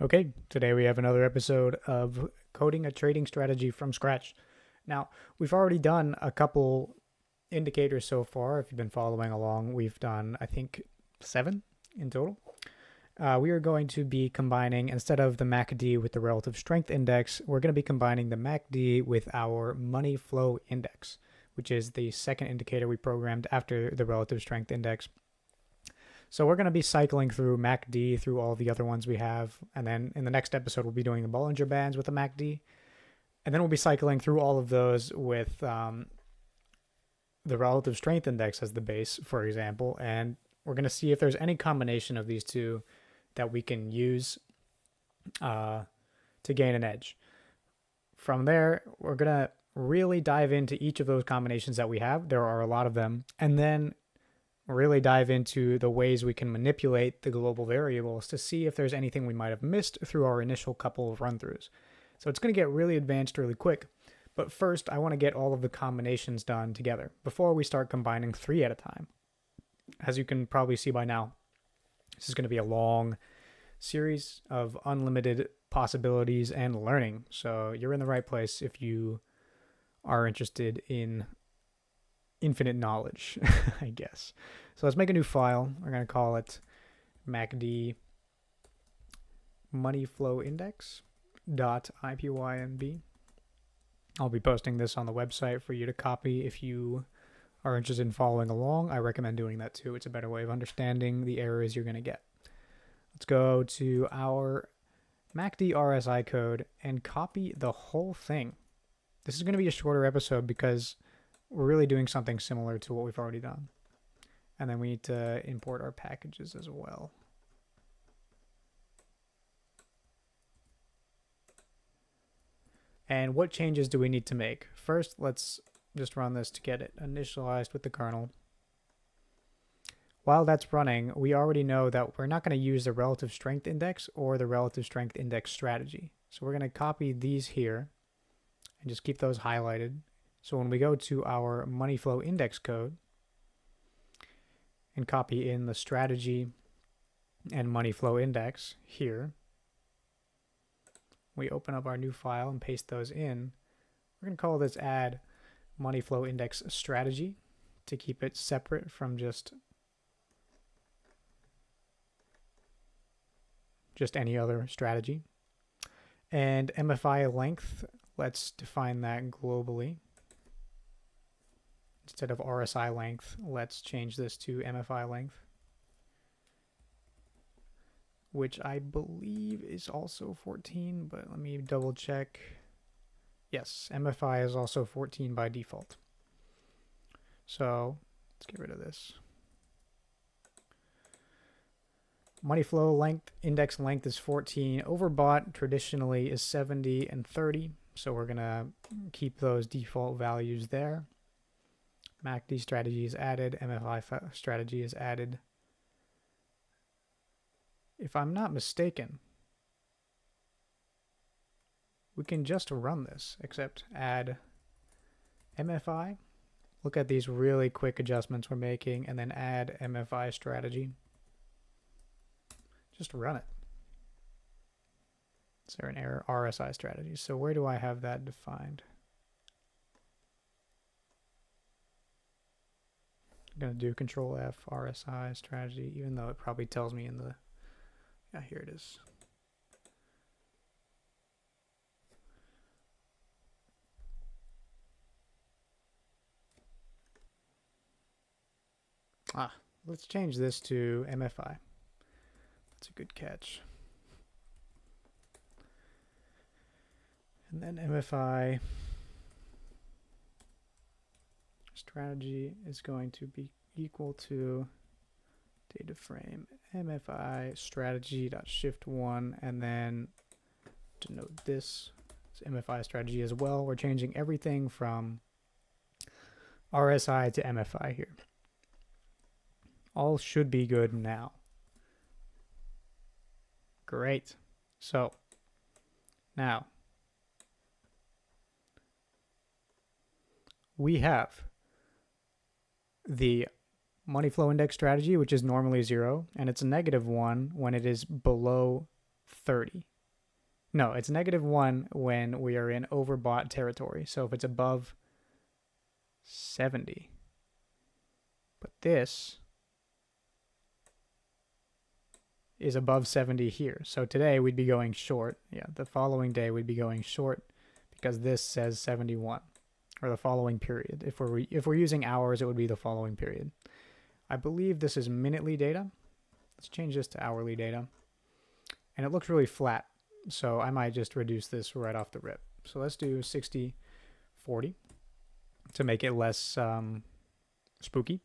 Okay, today we have another episode of coding a trading strategy from scratch. Now, we've already done a couple indicators so far. If you've been following along, we've done, I think, 7 in total. We are going to be combining, instead of the MACD with the relative strength index, we're going to be combining the MACD with our money flow index, which is the second indicator we programmed after the relative strength index. So we're going to be cycling through MACD through all the other ones we have. And then in the next episode, we'll be doing the Bollinger Bands with the MACD. And then we'll be cycling through all of those with the relative strength index as the base, for example. And we're going to see if there's any combination of these two that we can use to gain an edge. From there, we're going to really dive into each of those combinations that we have. There are a lot of them. And then really dive into the ways we can manipulate the global variables to see if there's anything we might have missed through our initial couple of run-throughs. So it's going to get really advanced really quick. But first, I want to get all of the combinations done together before we start combining 3 at a time. As you can probably see by now, this is going to be a long series of unlimited possibilities and learning. So you're in the right place if you are interested in infinite knowledge, I guess. So let's make a new file. We're going to call it MACD money flow index .ipynb. I'll be posting this on the website for you to copy if you are interested in following along. I recommend doing that too. It's a better way of understanding the errors you're going to get. Let's go to our MACD RSI code and copy the whole thing. This is going to be a shorter episode because we're really doing something similar to what we've already done. And then we need to import our packages as well. And what changes do we need to make? First, let's just run this to get it initialized with the kernel. While that's running, we already know that we're not going to use the relative strength index or the relative strength index strategy. So we're going to copy these here and just keep those highlighted. So when we go to our money flow index code and copy in the strategy and money flow index here, we open up our new file and paste those in. We're going to call this add money flow index strategy to keep it separate from just any other strategy. And MFI length, let's define that globally. Instead of RSI length, let's change this to MFI length, which I believe is also 14, but let me double check. Yes, MFI is also 14 by default. So let's get rid of this. Money flow length, index length is 14. Overbought traditionally is 70 and 30. So we're going to keep those default values there. MACD strategy is added. MFI strategy is added. If I'm not mistaken, we can just run this, except add MFI. Look at these really quick adjustments we're making, and then add MFI strategy. Just run it. Is there an error? RSI strategy. So where do I have that defined? I'm going to do Control F, RSI strategy, even though it probably tells me in the... Yeah, here it is. Let's change this to MFI. That's a good catch. And then MFI strategy is going to be equal to data frame MFI strategy.shift1, and then denote this as MFI strategy as well. We're changing everything from RSI to MFI here. All should be good now. Great. So now we have the money flow index strategy, which is normally 0, and it's a -1 when it is below 30. No, it's -1 when we are in overbought territory. So if it's above 70. But this is above 70 here. So today we'd be going short. Yeah, the following day we'd be going short because this says 71, or the following period. If we're using hours, it would be the following period. I believe this is minutely data. Let's change this to hourly data. And it looks really flat, so I might just reduce this right off the rip. So let's do 60/40 to make it less spooky,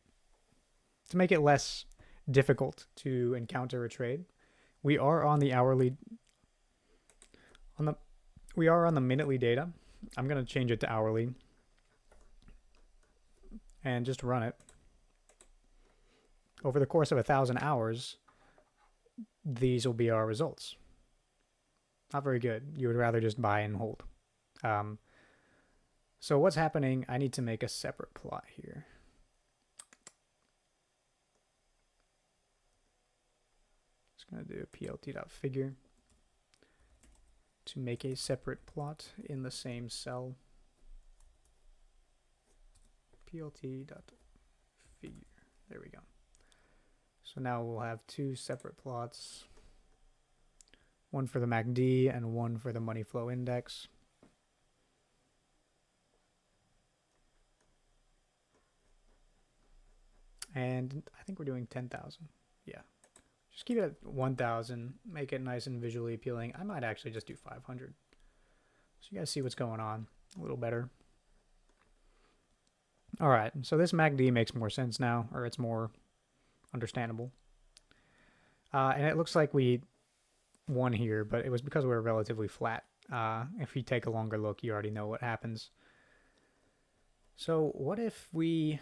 to make it less difficult to encounter a trade. We are on the hourly, we are on the minutely data. I'm going to change it to hourly and just run it. Over the course of 1,000 hours, these will be our results. Not very good. You would rather just buy and hold. So what's happening? I need to make a separate plot here. Just going to do plt.figure to make a separate plot in the same cell. plt.figure. There we go. So now we'll have two separate plots, one for the MACD and one for the money flow index. And I think we're doing 10,000. Yeah. Just keep it at 1,000, make it nice and visually appealing. I might actually just do 500. So you guys see what's going on a little better. All right, so this MACD makes more sense now, or it's more understandable. And it looks like we won here, but it was because we were relatively flat. If you take a longer look, you already know what happens. So what if we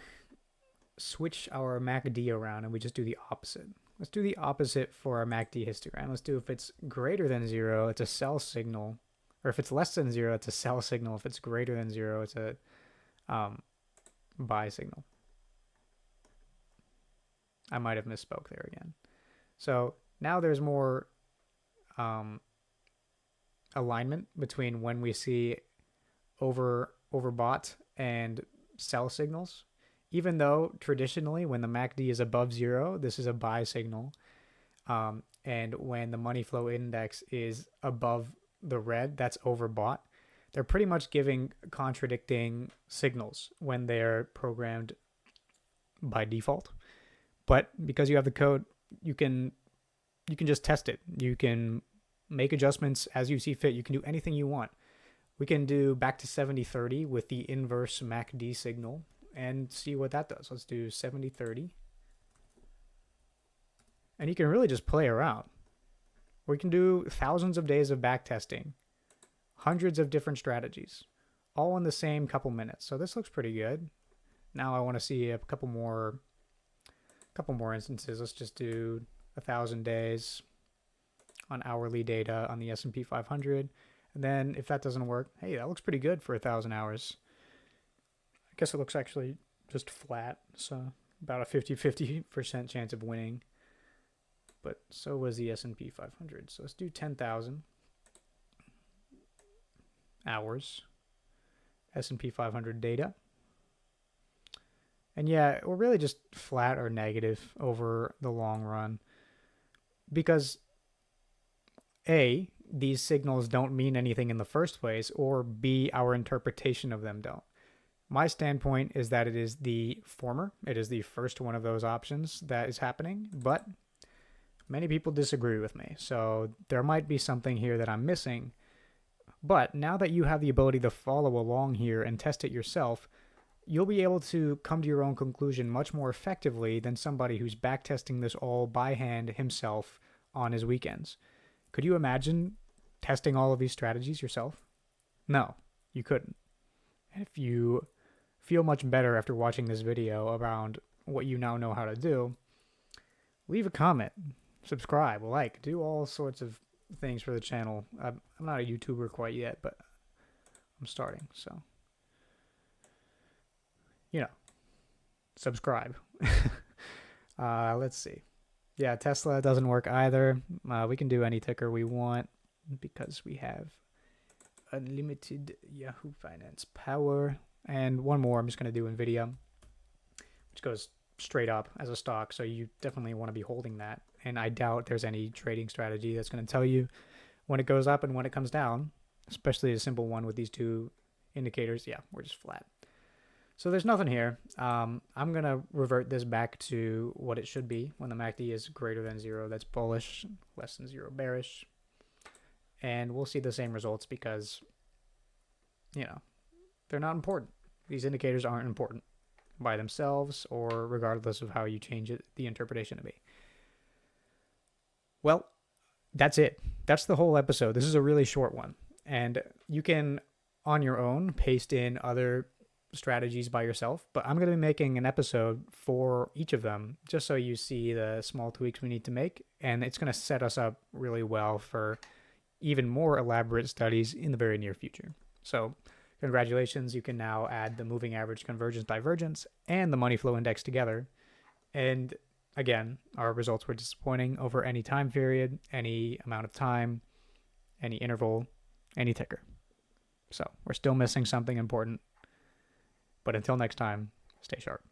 switch our MACD around and we just do the opposite? Let's do the opposite for our MACD histogram. Let's do if it's greater than 0, it's a sell signal. Or if it's less than 0, it's a sell signal. If it's greater than 0, it's a buy signal. I might have misspoke there again. So now there's more alignment between when we see overbought and sell signals. Even though traditionally when the MACD is above 0, this is a buy signal. And when the money flow index is above the red, that's overbought. They're pretty much giving contradicting signals when they're programmed by default. But because you have the code, you can just test it. You can make adjustments as you see fit. You can do anything you want. We can do back to 70/30 with the inverse MACD signal and see what that does. Let's do 70/30. And you can really just play around. We can do thousands of days of back testing, hundreds of different strategies, all in the same couple minutes. So this looks pretty good. Now I want to see a couple more instances. Let's just do 1,000 days on hourly data on the S&P 500. And then if that doesn't work, hey, that looks pretty good for 1,000 hours. I guess it looks actually just flat. So about a 50% chance of winning. But so was the S&P 500. So let's do 10,000 hours S&P 500 data. And yeah, we're really just flat or negative over the long run because A, these signals don't mean anything in the first place, or B, our interpretation of them don't. My standpoint is that it is the former. It is the first one of those options that is happening, but many people disagree with me. So there might be something here that I'm missing. But now that you have the ability to follow along here and test it yourself, you'll be able to come to your own conclusion much more effectively than somebody who's backtesting this all by hand himself on his weekends. Could you imagine testing all of these strategies yourself? No, you couldn't. And if you feel much better after watching this video around what you now know how to do, leave a comment, subscribe, like, do all sorts of things for the channel. I'm not a YouTuber quite yet, but I'm starting, so subscribe. Let's see. Yeah, Tesla doesn't work either. We can do any ticker we want because we have unlimited Yahoo Finance power. And one more, I'm just going to do NVIDIA, which goes straight up as a stock. So you definitely want to be holding that. And I doubt there's any trading strategy that's going to tell you when it goes up and when it comes down, especially a simple one with these two indicators. Yeah, we're just flat. So there's nothing here. I'm going to revert this back to what it should be when the MACD is greater than 0. That's bullish, less than 0 bearish. And we'll see the same results because, they're not important. These indicators aren't important by themselves or regardless of how you change it, the interpretation to be. Well, that's it. That's the whole episode. This is a really short one. And you can, on your own, paste in other strategies by yourself, but I'm going to be making an episode for each of them just so you see the small tweaks we need to make, and it's going to set us up really well for even more elaborate studies in the very near future. So congratulations, you can now add the moving average convergence divergence and the money flow index together. And again, our results were disappointing over any time period, any amount of time, any interval, any ticker. So we're still missing something important. But until next time, stay sharp.